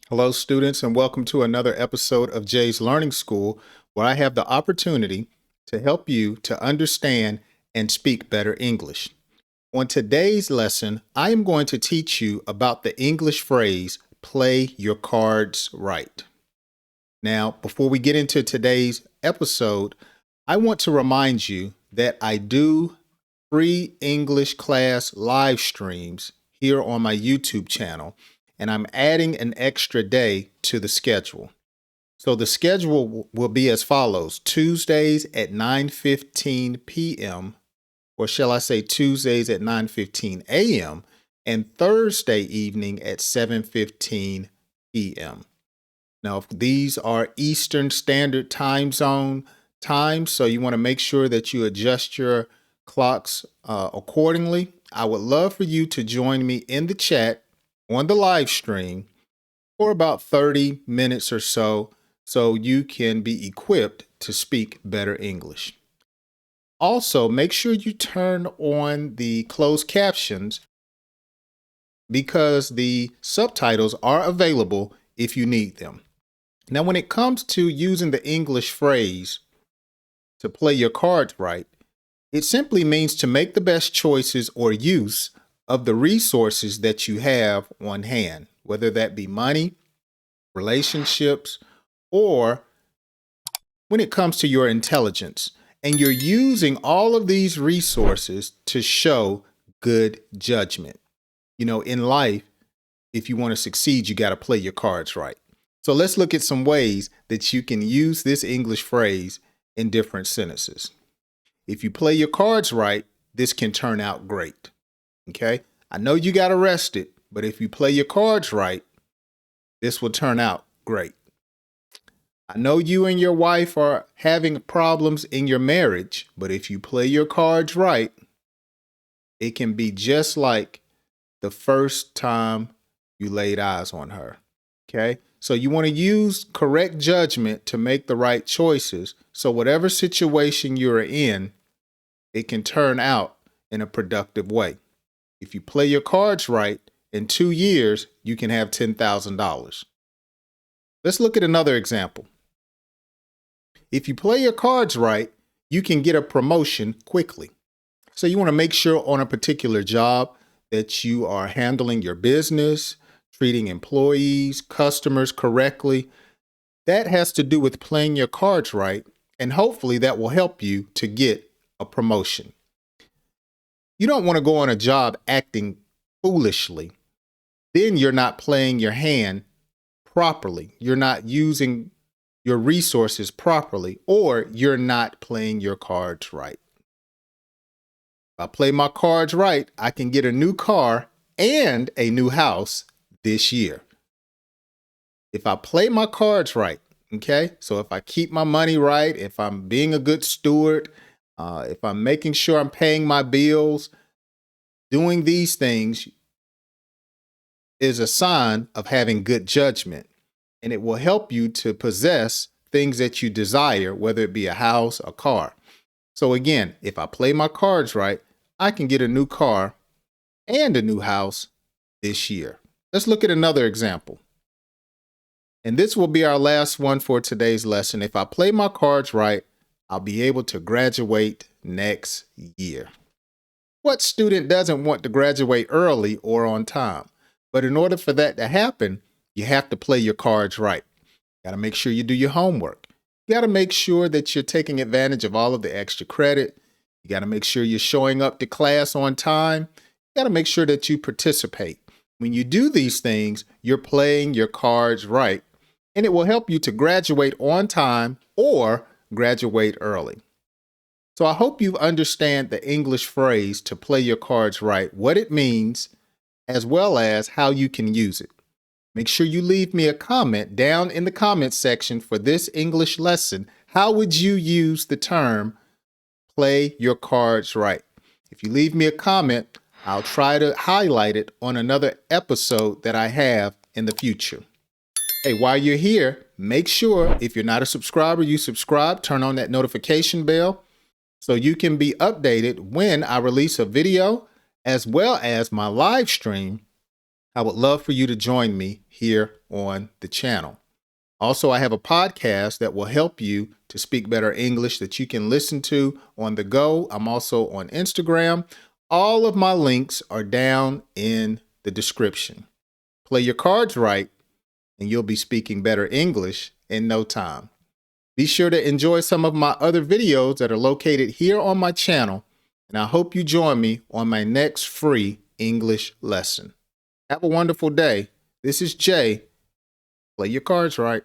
Hello, students, and welcome to another episode of Jay's Learning School, where I have the opportunity to help you to understand and speak better English. On today's lesson, I am going to teach you about the English phrase, play your cards right. Now, before we get into today's episode, I want to remind you that I do free English class live streams here on my YouTube channel, and I'm adding an extra day to the schedule. So the schedule will be as follows: Tuesdays at 9:15 p.m., or shall I say Tuesdays at 9:15 a.m., and Thursday evening at 7:15 p.m. Now, these are Eastern Standard Time Zone times, so you want to make sure that you adjust your clocks accordingly. I would love for you to join me in the chat on the live stream for about 30 minutes or so you can be equipped to speak better English. Also, make sure you turn on the closed captions because the subtitles are available if you need them. Now, when it comes to using the English phrase to play your cards right, it simply means to make the best choices or use of the resources that you have on hand, whether that be money, relationships, or when it comes to your intelligence. And you're using all of these resources to show good judgment. You know, in life, if you want to succeed, you got to play your cards right. So let's look at some ways that you can use this English phrase in different sentences. If you play your cards right, this can turn out great. Okay? I know you got arrested, but if you play your cards right, this will turn out great. I know you and your wife are having problems in your marriage, but if you play your cards right, it can be just like the first time you laid eyes on her. Okay? So you want to use correct judgment to make the right choices. So whatever situation you're in, it can turn out in a productive way. If you play your cards right, in 2 years, you can have $10,000. Let's look at another example. If you play your cards right, you can get a promotion quickly. So you want to make sure on a particular job that you are handling your business, treating employees, customers correctly. That has to do with playing your cards right, and hopefully that will help you to get a promotion. You don't want to go on a job acting foolishly. Then you're not playing your hand properly. You're not using your resources properly, or you're not playing your cards right. If I play my cards right, I can get a new car and a new house this year. If I play my cards right, okay? So if I keep my money right, if I'm being a good steward, if I'm making sure I'm paying my bills, doing these things is a sign of having good judgment, and it will help you to possess things that you desire, whether it be a house, a car. So again, if I play my cards right, I can get a new car and a new house this year. Let's look at another example. And this will be our last one for today's lesson. If I play my cards right, I'll be able to graduate next year. What student doesn't want to graduate early or on time? But in order for that to happen, you have to play your cards right. You got to make sure you do your homework. You got to make sure that you're taking advantage of all of the extra credit. You got to make sure you're showing up to class on time. You got to make sure that you participate. When you do these things, you're playing your cards right, and it will help you to graduate on time or graduate early. So I hope you understand the English phrase to play your cards right, what it means, as well as how you can use it. Make sure you leave me a comment down in the comments section for this English lesson. How would you use the term play your cards right? If you leave me a comment, I'll try to highlight it on another episode that I have in the future. Hey, while you're here, make sure if you're not a subscriber, you subscribe, turn on that notification bell so you can be updated when I release a video, as well as my live stream I would love for you to join me here on the channel. Also, I have a podcast that will help you to speak better English that you can listen to on the go. I'm also on Instagram. All of my links are down in the description. Play your cards right, and you'll be speaking better English in no time. Be sure to enjoy some of my other videos that are located here on my channel, and I hope you join me on my next free English lesson. Have a wonderful day. This is Jay. Play your cards right.